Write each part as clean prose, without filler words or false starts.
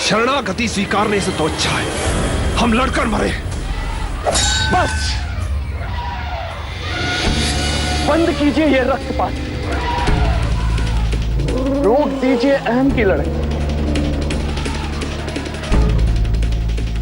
शरणागति स्वीकारने से तो अच्छा है हम लड़कर मरे। बस बंद कीजिए ये रक्तपात, रोक दीजिए अहम की लड़ाई।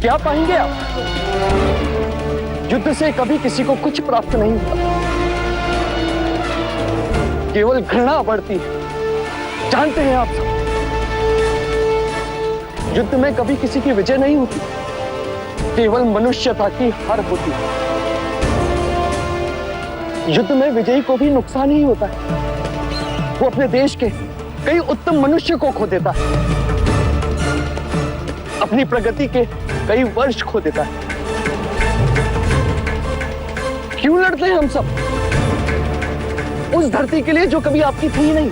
क्या पाएंगे आप? युद्ध से कभी किसी को कुछ प्राप्त नहीं होता, केवल घृणा बढ़ती है। जानते हैं आप सब, युद्ध में कभी किसी की विजय नहीं होती, केवल मनुष्यता की हार होती है। युद्ध में विजयी को भी नुकसान ही होता है, वो अपने देश के कई उत्तम मनुष्य को खो देता है, अपनी प्रगति के कई वर्ष खो देता है। क्यों लड़ते हैं हम सब उस धरती के लिए जो कभी आपकी थी ही नहीं?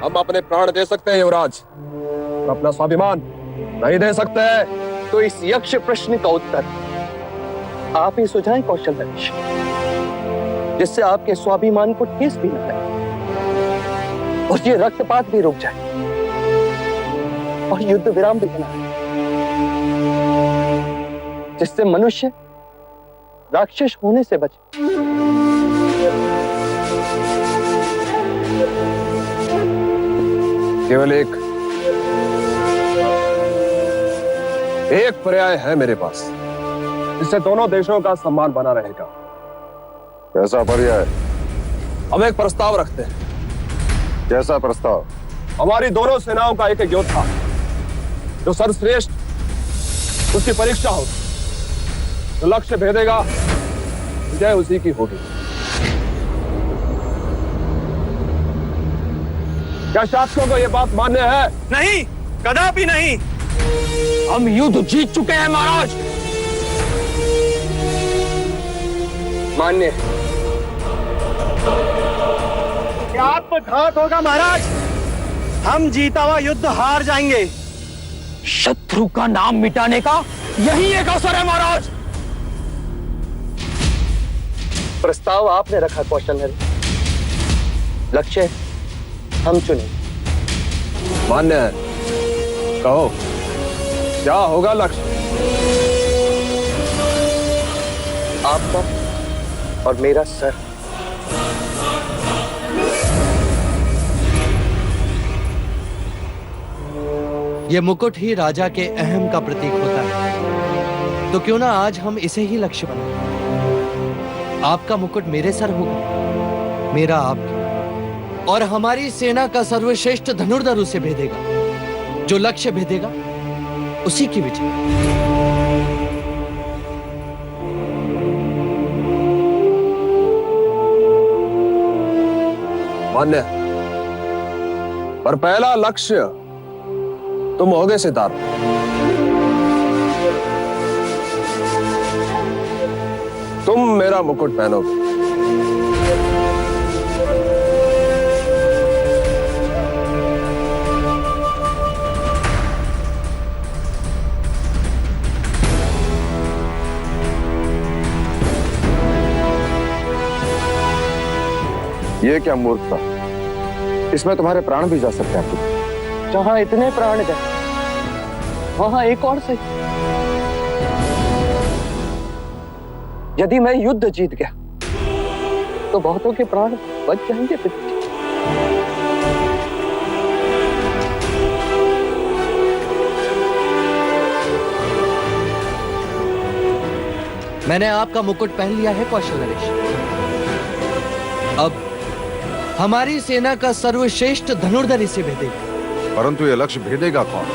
हम अपने प्राण दे सकते हैं युवराज, और अपना स्वाभिमान नहीं दे सकते हैं। तो इस यक्ष प्रश्न का उत्तर आप ही सुझाएं कौशल नरेश, जिससे आपके स्वाभिमान को ठेस भी न लगे और ये रक्तपात भी रुक जाए और युद्ध विराम भी बना, जिससे मनुष्य राक्षस होने से बचे। केवल एक पर्याय है मेरे पास, जिससे दोनों देशों का सम्मान बना रहेगा। कैसा पर्याय? हम एक प्रस्ताव रखते हैं। कैसा प्रस्ताव? हमारी दोनों सेनाओं का एक योद्धा जो सर्वश्रेष्ठ, उसकी परीक्षा होगी, जो लक्ष्य भेदेगा विजय उसी की होगी। क्या शासकों को यह बात मान्य है? नहीं, कदापि नहीं। हम युद्ध जीत चुके हैं महाराज। मान्य। क्या आत्मघात होगा महाराज? हम जीता हुआ युद्ध हार जाएंगे। शत्रु का नाम मिटाने का यही एक अवसर है महाराज। प्रस्ताव आपने रखा कौशल नरेश, लक्ष्य हम चुने। मान्य है, कहो क्या होगा लक्ष्य? आपका और मेरा सर। यह मुकुट ही राजा के अहम का प्रतीक होता है, तो क्यों ना आज हम इसे ही लक्ष्य बनाएं। आपका मुकुट मेरे सर होगा, मेरा आपके, और हमारी सेना का सर्वश्रेष्ठ धनुर्धर उसे भेदेगा। जो लक्ष्य भेदेगा उसी की विजय। मान्य, पर पहला लक्ष्य तुम होगे सितार। तुम मेरा मुकुट पहनोगे। ये क्या मूर्खता? इसमें तुम्हारे प्राण भी जा सकते हैं। जहां इतने प्राण गए वहां एक और सही। यदि मैं युद्ध जीत गया तो बहुतों के प्राण बच जाएंगे। मैंने आपका मुकुट पहन लिया है कौशल नरेश। अब हमारी सेना का सर्वश्रेष्ठ धनुर्धर इसे भेदेगा। परंतु ये लक्ष्य भेदेगा कौन?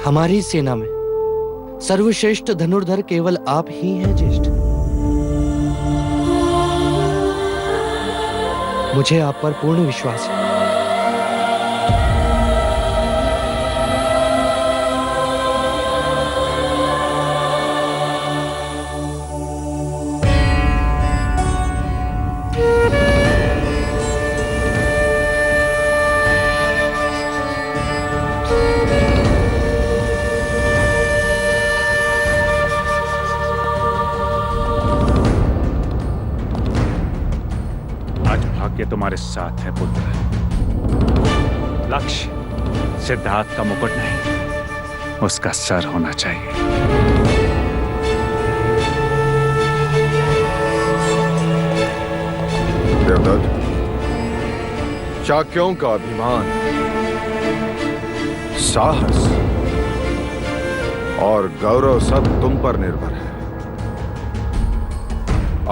हमारी सेना में सर्वश्रेष्ठ धनुर्धर केवल आप ही हैं ज्येष्ठ। मुझे आप पर पूर्ण विश्वास है। तुम्हारे साथ है पुत्र। लक्ष्य सिद्धार्थ का मुकुट नहीं, उसका सर होना चाहिए। देवदत्त, शाक्यों का अभिमान, साहस और गौरव सब तुम पर निर्भर है।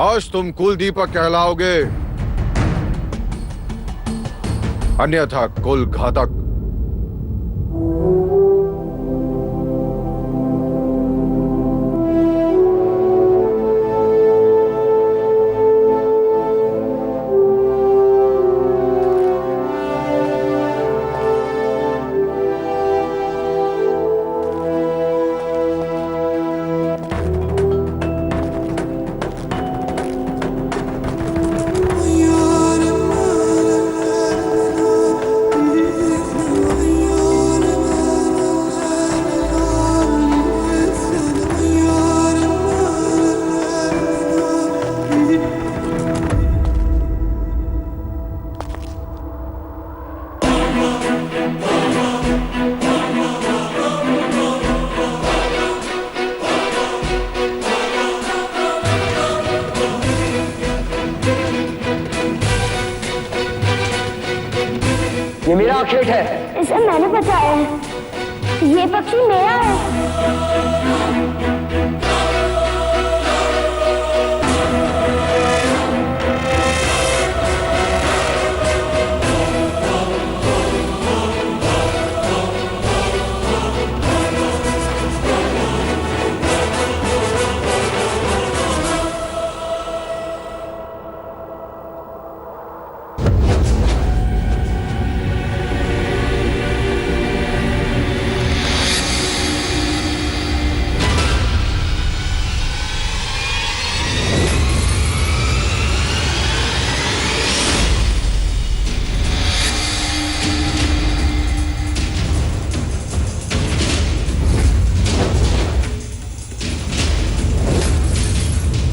आज तुम कुल दीपक कहलाओगे, अन्यथा कुल घातक। ये मेरा खेत है। इसे मैंने बचाया है। ये पक्षी मेरा है।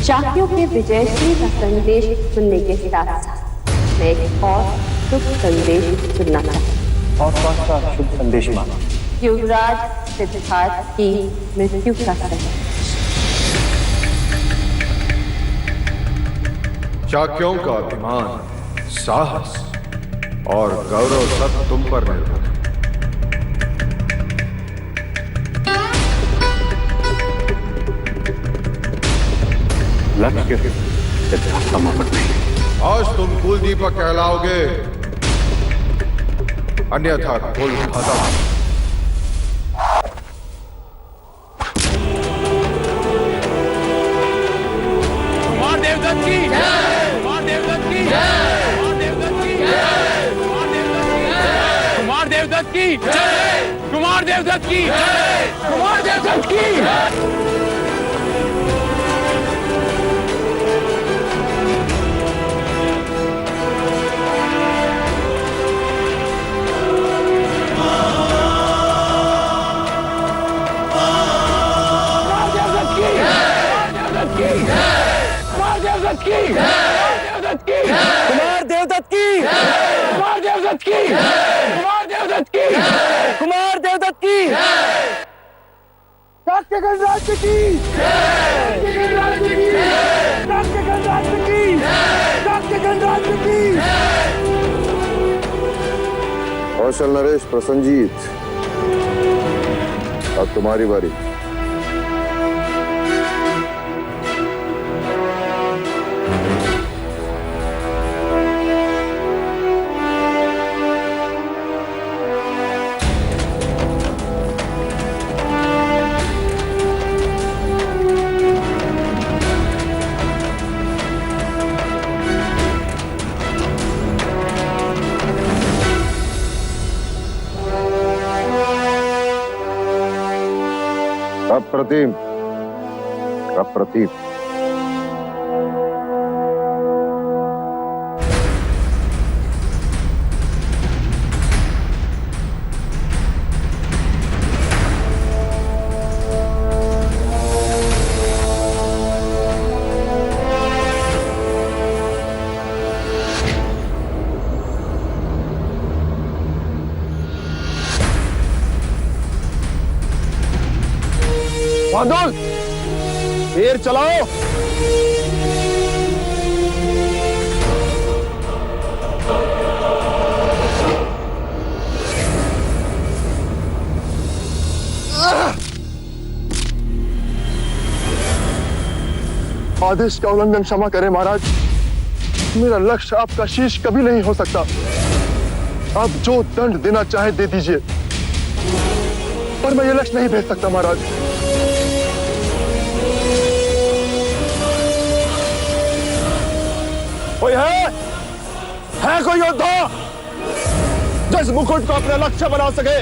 शाक्यों के विजयश्री का संदेश सुनने के साथ साथ मैं एक और शुभ संदेश सुनना चाहता हूँ। और कौन सा शुभ संदेश माना? युवराज सिद्धार्थ की मृत्यु का संदेश। शाक्यों का अभिमान, साहस और गौरव सब तुम पर निर्भर है। लक्ष्य सिद्धार्थ का मुकुट नहीं। आज तुम कुल दीपक कहलाओगे, अन्यथा कुल घातक। कुमार देवदत्त की जय! कुमार देवदत्त की जय! कुमार देवदत्त की जय! कुमार देवदत्त की जय! कुमार देवदत्त की जय! कुमार देवदत्त की कुमार देवदत्त की कुमार देवदत्त की कुमार देवदत्त की कुमार देवदत्त की शाक्य गणराज्य की शाक्य गणराज्य की शाक्य गणराज्य की शाक्य गणराज्य की। कौशल नरेश प्रसन्नजीत, अब तुम्हारी बारी। अप्रतिम, अप्रतिम। शार्दुल, तीर चलाओ। आदेश का उल्लंघन क्षमा करें महाराज। मेरा लक्ष्य आपका शीश कभी नहीं हो सकता। आप जो दंड देना चाहे दे दीजिए, पर मैं ये लक्ष्य नहीं भेज सकता महाराज। कोई है कोई योद्धा जो इस मुकुट को अपना लक्ष्य बना सके?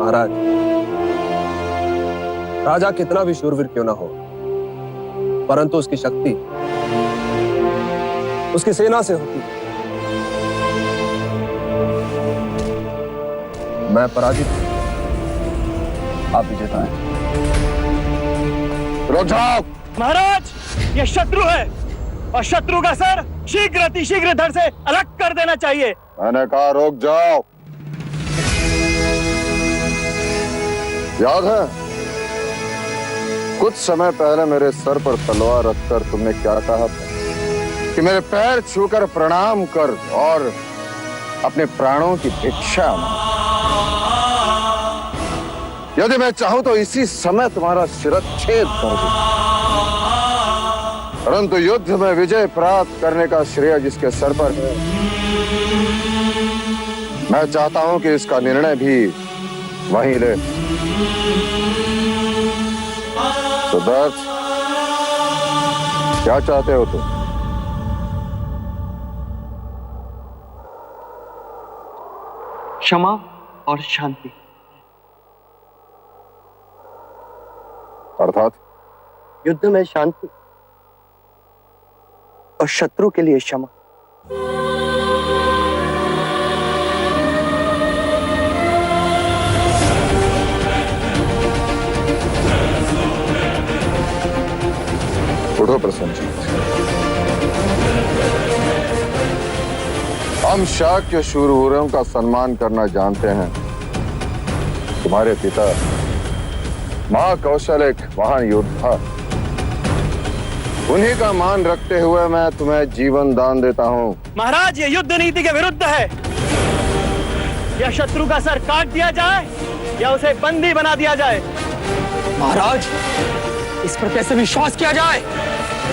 महाराज, राजा कितना भी शूरवीर क्यों ना हो, परंतु उसकी शक्ति उसकी सेना से होती है। मैं पराजित हूं, आप विजेता हैं। रुक जाओ महाराज, ये शत्रु है और शत्रु का सर शीघ्र अतिशीघ्र धड़ से अलग कर देना चाहिए। मैंने कहा रुक जाओ। याद है कुछ समय पहले मेरे सर पर तलवार रखकर तुमने क्या कहा था कि मेरे पैर छूकर प्रणाम कर और अपने प्राणों की भिक्षा मांग। यदि मैं चाहूं तो इसी समय तुम्हारा शिरच्छेद कर दूं, परंतु युद्ध में विजय प्राप्त करने का श्रेय जिसके सर पर है, मैं चाहता हूं कि इसका निर्णय भी वहीं ले। सिद्धार्थ, क्या चाहते हो तुम? क्षमा और शांति। अर्थात युद्ध में शांति और शत्रु के लिए क्षमा। उठो प्रसन्नजीत। हम शाक्य शूरवीरों का सम्मान करना जानते हैं। तुम्हारे पिता महाकौशल एक महान योद्धा, उन्हीं का मान रखते हुए मैं तुम्हें जीवन दान देता हूं। महाराज, ये युद्ध नीति के विरुद्ध है। या शत्रु का सर काट दिया जाए या उसे बंदी बना दिया जाए। महाराज, इस पर कैसे विश्वास किया जाए?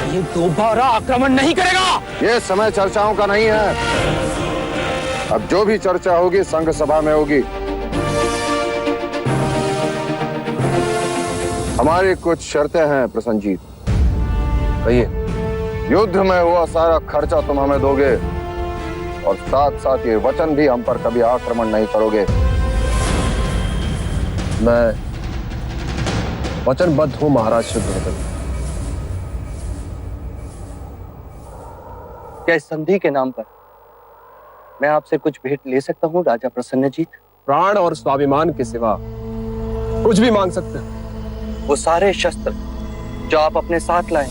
ये दोबारा आक्रमण नहीं करेगा। ये समय चर्चाओं का नहीं है। अब जो भी चर्चा होगी संघ सभा में होगी। हमारी कुछ शर्तें हैं प्रसन्नजीत। कहिए। युद्ध में हुआ सारा खर्चा तुम हमें दोगे और साथ साथ ये वचन भी हम पर कभी आक्रमण नहीं करोगे। मैं वचनबद्ध हूं महाराज शुद्धोधन। क्या इस संधि के नाम पर मैं आपसे कुछ भेंट ले सकता हूं राजा प्रसन्नजीत? प्राण और स्वाभिमान के सिवा कुछ भी मांग सकते हैं। वो सारे शस्त्र जो आप अपने साथ लाए।